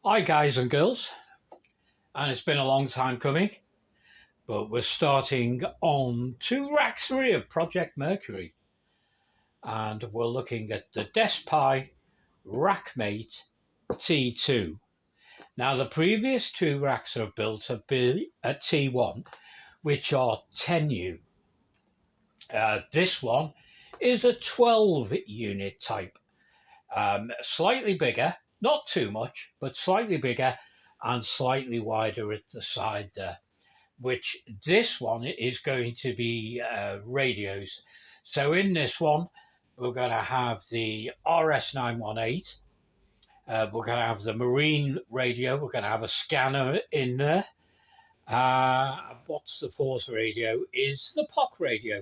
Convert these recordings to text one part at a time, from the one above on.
Hi guys and girls, and it's been a long time coming, but we're starting on 2 racks of Project Mercury, and we're looking at the DeskPi RackMate T2. Now the previous 2 racks I've built have been at T1, which are 10U. This one is a 12 unit type, slightly bigger, not too much, but slightly bigger and slightly wider at the side there, which this one is going to be radios. So in this one, we're going to have the RS918, we're going to have the marine radio, we're going to have a scanner in there. What's the fourth radio? Is the POC radio,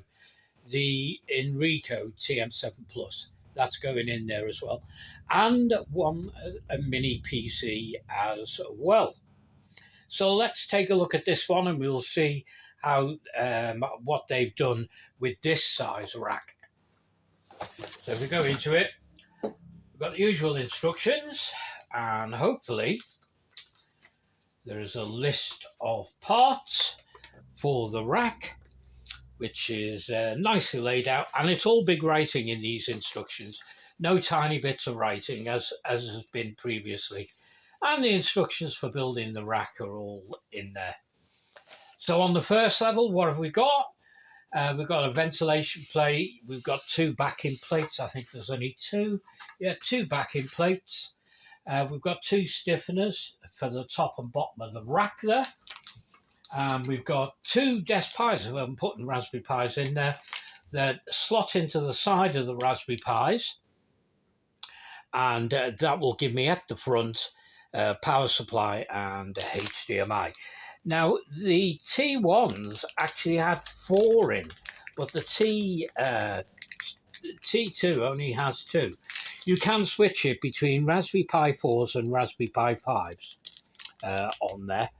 the Enrico TM7 Plus. That's going in there as well, and a mini PC as well. So let's take a look at this one, and we'll see how what they've done with this size rack. So if we go into it, we've got the usual instructions, and hopefully there is a list of parts for the rack, which is nicely laid out, and it's all big writing in these instructions, no tiny bits of writing as has been previously, and the instructions for building the rack are all in there. So on the first level, what have we got? We've got a ventilation plate, we've got 2 backing plates, I think there's only 2, 2 backing plates. We've got 2 stiffeners for the top and bottom of the rack there. We've got 2 DeskPis, who I'm putting Raspberry Pis in there, that slot into the side of the Raspberry Pis, and that will give me at the front power supply and HDMI. Now the T1s actually had 4 in, but the T2 only has 2. You can switch it between Raspberry Pi 4s and Raspberry Pi 5s on there.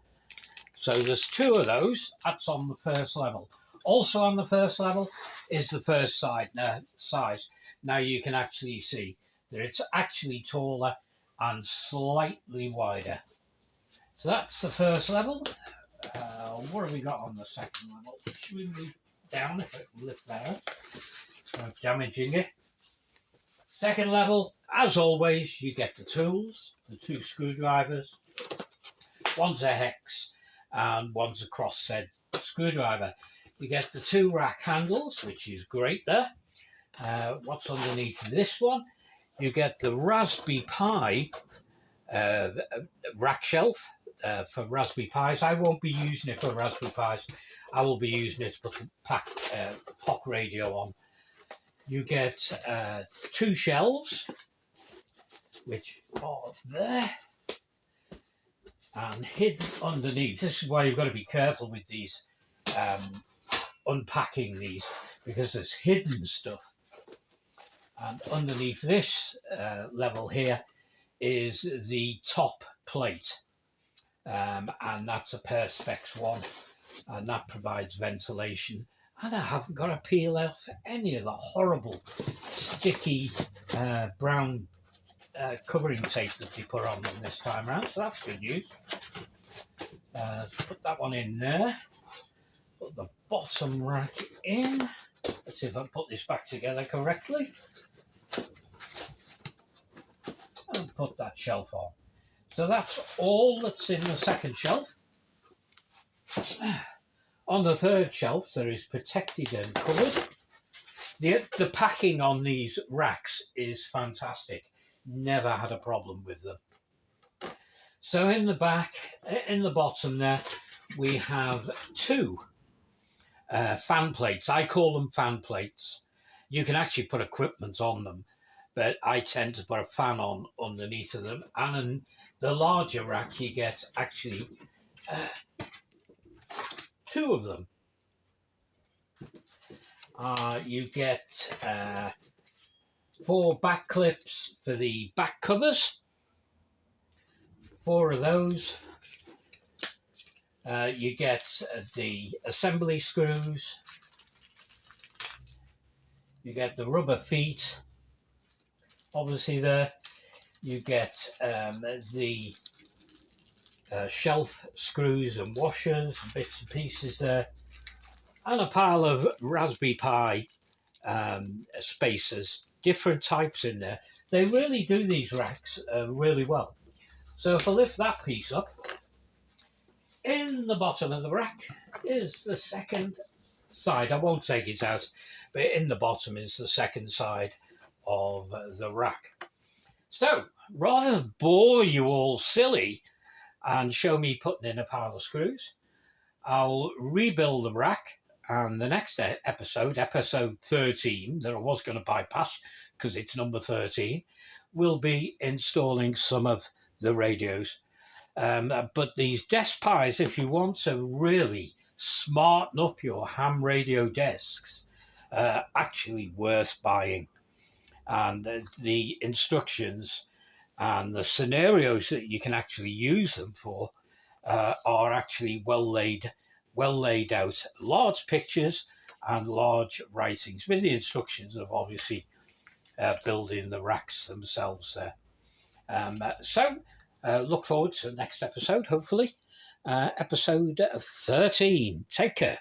So there's 2 of those. That's on the first level. Also on the first level is the first size. Now you can actually see that it's actually taller and slightly wider. So that's the first level. What have we got on the second level? Should we move down if I can lift that up? I'm damaging it. Second level, as always, you get the tools, the 2 screwdrivers. One's a hex and one's a cross-head screwdriver. You get the 2 rack handles, which is great there. What's underneath this one? You get the Raspberry Pi rack shelf for Raspberry Pis. I won't be using it for Raspberry Pis. I will be using it to put the POC radio on. You get 2 shelves, which are there, and hidden underneath. This is why you've got to be careful with these, unpacking these, because there's hidden stuff. And underneath this level here is the top plate, and that's a Perspex one, and that provides ventilation. And I haven't got to peel off any of the horrible sticky brown covering tape that they put on them this time around, so that's good news. Put that one in there, put the bottom rack in. Let's see if I put this back together correctly, and put that shelf on. So that's all that's in the second shelf. On the third shelf there is protected and covered. The packing on these racks is fantastic. Never had a problem with them. So in the back, in the bottom there, we have 2 fan plates. I call them fan plates. You can actually put equipment on them, but I tend to put a fan on underneath of them. And in the larger rack, you get actually 2 of them. You get 4 back clips for the back covers. 4 of those. You get the assembly screws. You get the rubber feet, obviously there. You get the shelf screws and washers, bits and pieces there, and a pile of Raspberry Pi spacers, different types in there. They really do these racks really well. So if I lift that piece up, in the bottom of the rack is the second side. I won't take it out, but in the bottom is the second side of the rack. So rather than bore you all silly and show me putting in a pile of screws, I'll rebuild the rack, and the next episode, episode 13, that I was going to bypass because it's number 13, will be installing some of the radios. But these DeskPis, if you want to really smarten up your ham radio desks, actually worth buying. And the instructions and the scenarios that you can actually use them for are actually well laid out. Large pictures and large writings with the instructions of obviously building the racks themselves there. So look forward to the next episode, hopefully, episode 13. Take care.